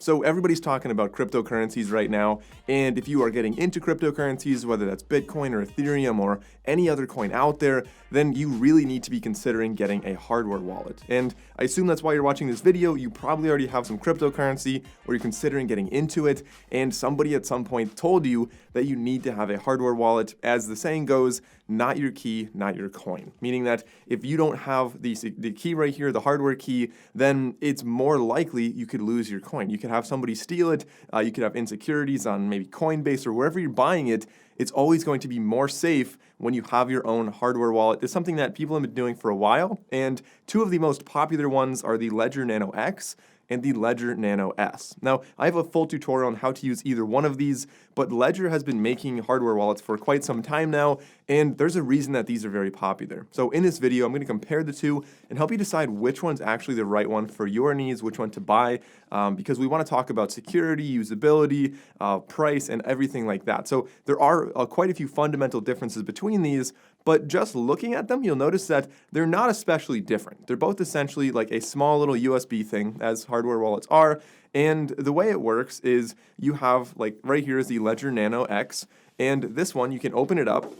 So everybody's talking about cryptocurrencies right now, and if you are getting into cryptocurrencies, whether that's Bitcoin or Ethereum or any other coin out there, then you really need to be considering getting a hardware wallet. And I assume that's why you're watching this video. You probably already have some cryptocurrency or you're considering getting into it, and somebody at some point told you that you need to have a hardware wallet. As the saying goes, not your key, not your coin. Meaning that if you don't have the key right here, the hardware key, then it's more likely you could lose your coin. You could have somebody steal it. You could have insecurities on maybe Coinbase or wherever you're buying it. It's always going to be more safe when you have your own hardware wallet. It's something that people have been doing for a while, and two of the most popular ones are the Ledger Nano X and the Ledger Nano S. Now, I have a full tutorial on how to use either one of these, but Ledger has been making hardware wallets for quite some time now, and there's a reason that these are very popular. So in this video, I'm going to compare the two and help you decide which one's actually the right one for your needs, which one to buy, because we want to talk about security, usability, price, and everything like that. So there are quite a few fundamental differences between these, but just looking at them, you'll notice that they're not especially different. They're both essentially like a small little USB thing, as hardware wallets are. And the way it works is you have, like, right here is the Ledger Nano X, and this one, you can open it up.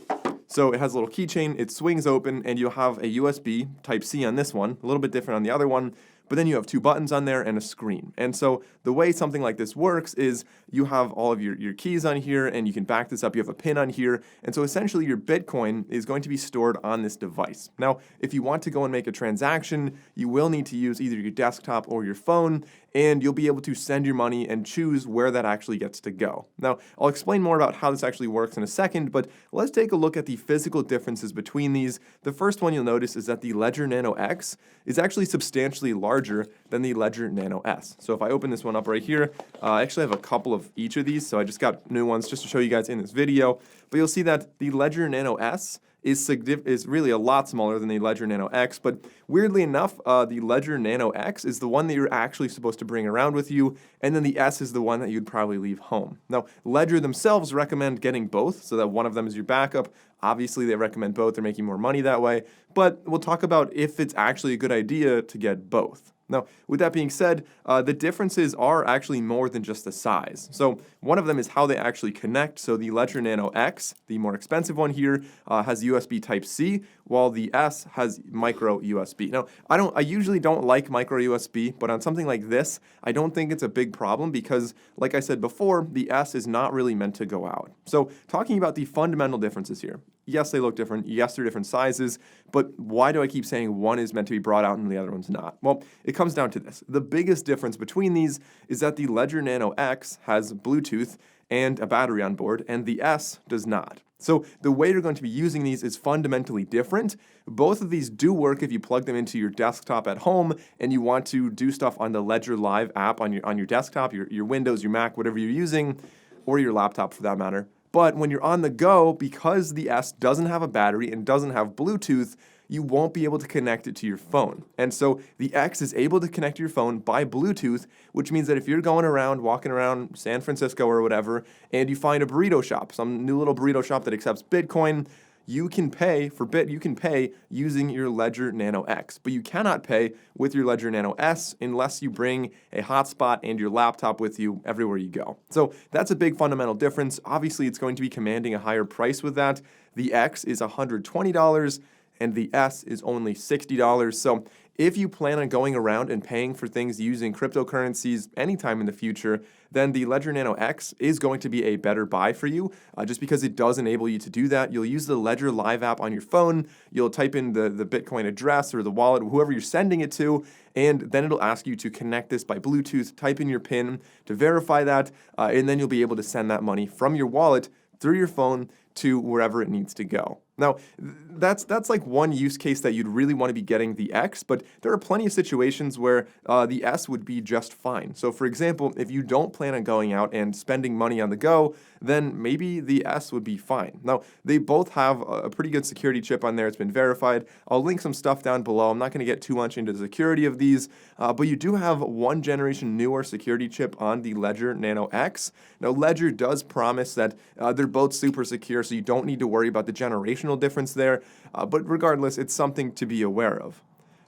So it has a little keychain, it swings open, and you'll have a USB Type-C on this one, a little bit different on the other one, but then you have two buttons on there and a screen. And so the way something like this works is you have all of your keys on here, and you can back this up, you have a pin on here, and so essentially your Bitcoin is going to be stored on this device. Now, if you want to go and make a transaction, you will need to use either your desktop or your phone, and you'll be able to send your money and choose where that actually gets to go. Now, I'll explain more about how this actually works in a second, but let's take a look at the physical differences between these. The first one you'll notice is that the Ledger Nano X is actually substantially larger than the Ledger Nano S. So if I open this one up right here, I actually have a couple of each of these, so I just got new ones just to show you guys in this video, but you'll see that the Ledger Nano S is really a lot smaller than the Ledger Nano X, but weirdly enough, the Ledger Nano X is the one that you're actually supposed to bring around with you, and then the S is the one that you'd probably leave home. Now, Ledger themselves recommend getting both, so that one of them is your backup. Obviously, they recommend both. They're making more money that way, but we'll talk about if it's actually a good idea to get both. Now, with that being said, the differences are actually more than just the size. So one of them is how they actually connect. So the Ledger Nano X, the more expensive one here, has USB Type-C, while the S has micro USB. Now, I usually don't like micro USB, but on something like this, I don't think it's a big problem because, like I said before, the S is not really meant to go out. So talking about the fundamental differences here. Yes, they look different. Yes, they're different sizes, but why do I keep saying one is meant to be brought out and the other one's not? Well, it comes down to this. The biggest difference between these is that the Ledger Nano X has Bluetooth and a battery on board, and the S does not. So the way you're going to be using these is fundamentally different. Both of these do work if you plug them into your desktop at home and you want to do stuff on the Ledger Live app on your desktop, your Windows, your Mac, whatever you're using, or your laptop for that matter. But when you're on the go, because the S doesn't have a battery and doesn't have Bluetooth, you won't be able to connect it to your phone. And so the X is able to connect to your phone by Bluetooth, which means that if you're going around, walking around San Francisco or whatever, and you find a burrito shop, some new little burrito shop that accepts Bitcoin, you can pay using your Ledger Nano X, but you cannot pay with your Ledger Nano S unless you bring a hotspot and your laptop with you everywhere you go. So that's a big fundamental difference. Obviously, it's going to be commanding a higher price with that. The X is $120 and the S is only $60. So if you plan on going around and paying for things using cryptocurrencies anytime in the future, then the Ledger Nano X is going to be a better buy for you, just because it does enable you to do that. You'll use the Ledger Live app on your phone, you'll type in the Bitcoin address or the wallet, whoever you're sending it to, and then it'll ask you to connect this by Bluetooth, type in your PIN to verify that, and then you'll be able to send that money from your wallet through your phone to wherever it needs to go. Now, that's like one use case that you'd really want to be getting the X, but there are plenty of situations where the S would be just fine. So for example, if you don't plan on going out and spending money on the go, then maybe the S would be fine. Now, they both have a pretty good security chip on there. It's been verified. I'll link some stuff down below. I'm not going to get too much into the security of these, but you do have one generation newer security chip on the Ledger Nano X. Now, Ledger does promise that they're both super secure, so you don't need to worry about the generational difference there, but regardless, it's something to be aware of.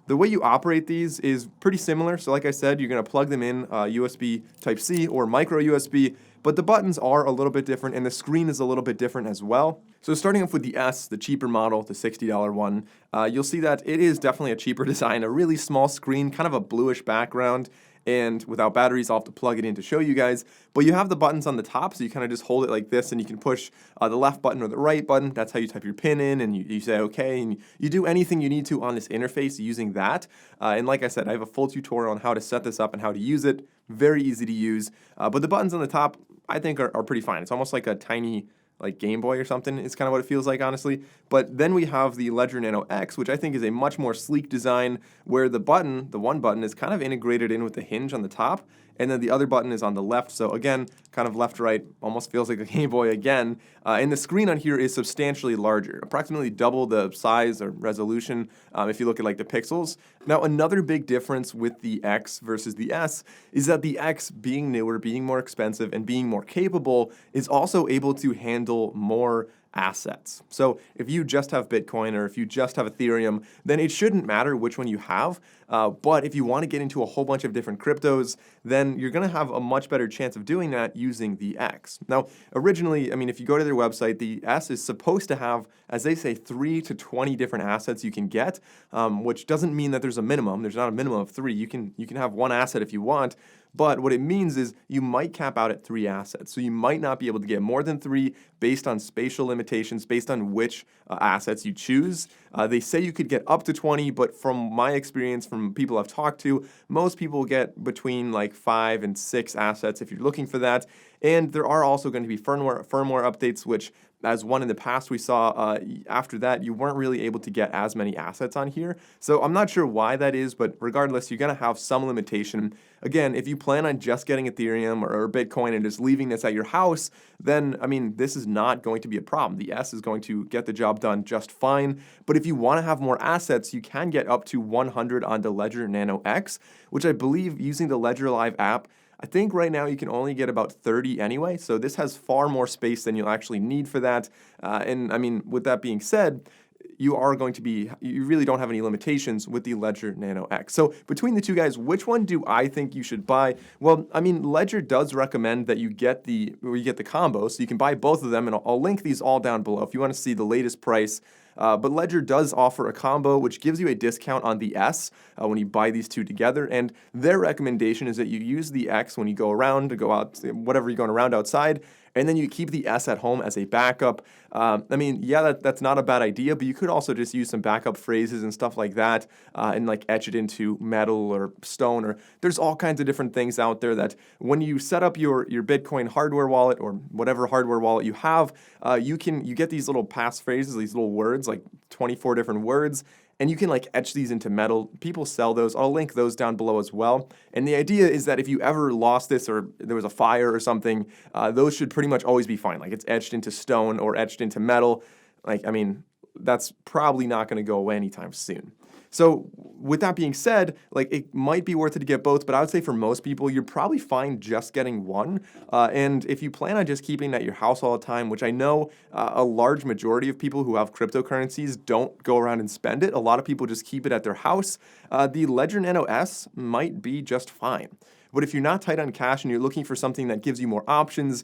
The way you operate these is pretty similar. So like I said, you're going to plug them in USB Type-C or micro USB, but the buttons are a little bit different and the screen is a little bit different as well. So starting off with the S, the cheaper model, the $60 one, you'll see that it is definitely a cheaper design, a really small screen, kind of a bluish background. And without batteries, I'll have to plug it in to show you guys. But you have the buttons on the top, so you kind of just hold it like this, and you can push the left button or the right button. That's how you type your PIN in, and you say OK, and you do anything you need to on this interface using that. And like I said, I have a full tutorial on how to set this up and how to use it. Very easy to use. But the buttons on the top, I think, are pretty fine. It's almost like a tiny like Game Boy or something is kind of what it feels like, honestly. But then we have the Ledger Nano X, which I think is a much more sleek design, where the button, the one button, is kind of integrated in with the hinge on the top, and then the other button is on the left. So again, kind of left-right, almost feels like a Game Boy again. And the screen on here is substantially larger, approximately double the size or resolution if you look at like the pixels. Now, another big difference with the X versus the S is that the X, being newer, being more expensive, and being more capable, is also able to handle more assets. So if you just have Bitcoin or if you just have Ethereum, then it shouldn't matter which one you have. But if you want to get into a whole bunch of different cryptos, then you're going to have a much better chance of doing that using the X. Now, originally, I mean, if you go to their website, the S is supposed to have, as they say, 3 to 20 different assets you can get, which doesn't mean that there's a minimum. There's not a minimum of 3. You can have one asset if you want. But what it means is you might cap out at 3 assets. So you might not be able to get more than 3 based on spatial limitations, based on which assets you choose. They say you could get up to 20, but from my experience, from people I've talked to, most people get between like 5 and 6 assets if you're looking for that. And there are also going to be firmware updates, which, as one in the past we saw, after that, you weren't really able to get as many assets on here. So I'm not sure why that is, but regardless, you're going to have some limitation. Again, if you plan on just getting Ethereum or Bitcoin and just leaving this at your house, then, I mean, this is not going to be a problem. The S is going to get the job done just fine. But if you want to have more assets, you can get up to 100 on the Ledger Nano X, which I believe, using the Ledger Live app, I think right now you can only get about 30 anyway, so this has far more space than you'll actually need for that. And I mean, with that being said, you really don't have any limitations with the Ledger Nano X. So between the two guys, which one do I think you should buy? Well, I mean, Ledger does recommend that you get the combo, so you can buy both of them, and I'll link these all down below if you want to see the latest price. But Ledger does offer a combo which gives you a discount on the S when you buy these two together, and their recommendation is that you use the X when you go out, whatever you're going around outside, and then you keep the S at home as a backup. I mean, yeah, that's not a bad idea, but you could also just use some backup phrases and stuff like that, and like etch it into metal or stone, or there's all kinds of different things out there that when you set up your Bitcoin hardware wallet or whatever hardware wallet you have, you get these little passphrases, these little words, like 24 different words, and you can like etch these into metal. People sell those. I'll link those down below as well. And the idea is that if you ever lost this or there was a fire or something, those should pretty much always be fine. Like, it's etched into stone or etched into metal. Like, I mean, that's probably not going to go away anytime soon. So with that being said, like, it might be worth it to get both, but I would say for most people, you're probably fine just getting one. And if you plan on just keeping it at your house all the time, which I know a large majority of people who have cryptocurrencies don't go around and spend it. A lot of people just keep it at their house. The Ledger Nano S might be just fine. But if you're not tight on cash and you're looking for something that gives you more options,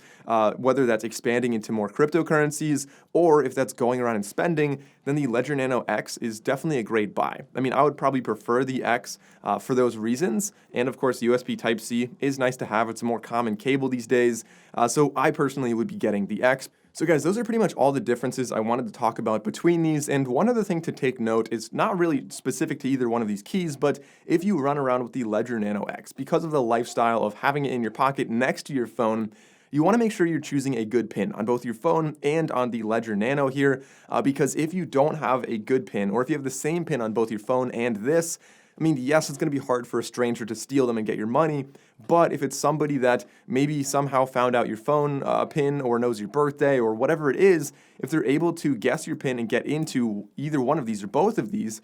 whether that's expanding into more cryptocurrencies or if that's going around and spending, then the Ledger Nano X is definitely a great buy. I mean, I would probably prefer the X for those reasons. And of course, USB Type-C is nice to have. It's a more common cable these days. So I personally would be getting the X. So guys, those are pretty much all the differences I wanted to talk about between these, and one other thing to take note is not really specific to either one of these keys, but if you run around with the Ledger Nano X, because of the lifestyle of having it in your pocket next to your phone, you want to make sure you're choosing a good pin on both your phone and on the Ledger Nano here, because if you don't have a good pin, or if you have the same pin on both your phone and this, I mean, yes, it's going to be hard for a stranger to steal them and get your money, but if it's somebody that maybe somehow found out your phone PIN or knows your birthday or whatever it is, if they're able to guess your PIN and get into either one of these or both of these,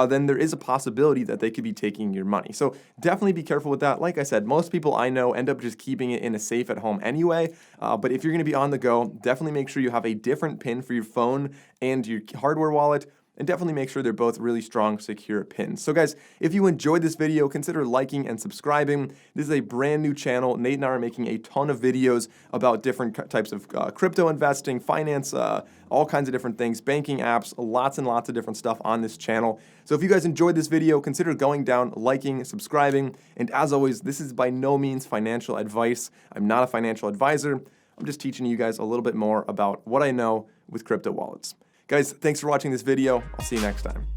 then there is a possibility that they could be taking your money. So definitely be careful with that. Like I said, most people I know end up just keeping it in a safe at home anyway, but if you're going to be on the go, definitely make sure you have a different PIN for your phone and your hardware wallet. and definitely make sure they're both really strong, secure pins. So guys, if you enjoyed this video, consider liking and subscribing. This is a brand new channel. Nate and I are making a ton of videos about different types of crypto investing, finance, all kinds of different things, banking apps, lots and lots of different stuff on this channel. So if you guys enjoyed this video, consider going down, liking, subscribing, and as always, this is by no means financial advice. I'm not a financial advisor. I'm just teaching you guys a little bit more about what I know with crypto wallets. Guys, thanks for watching this video. I'll see you next time.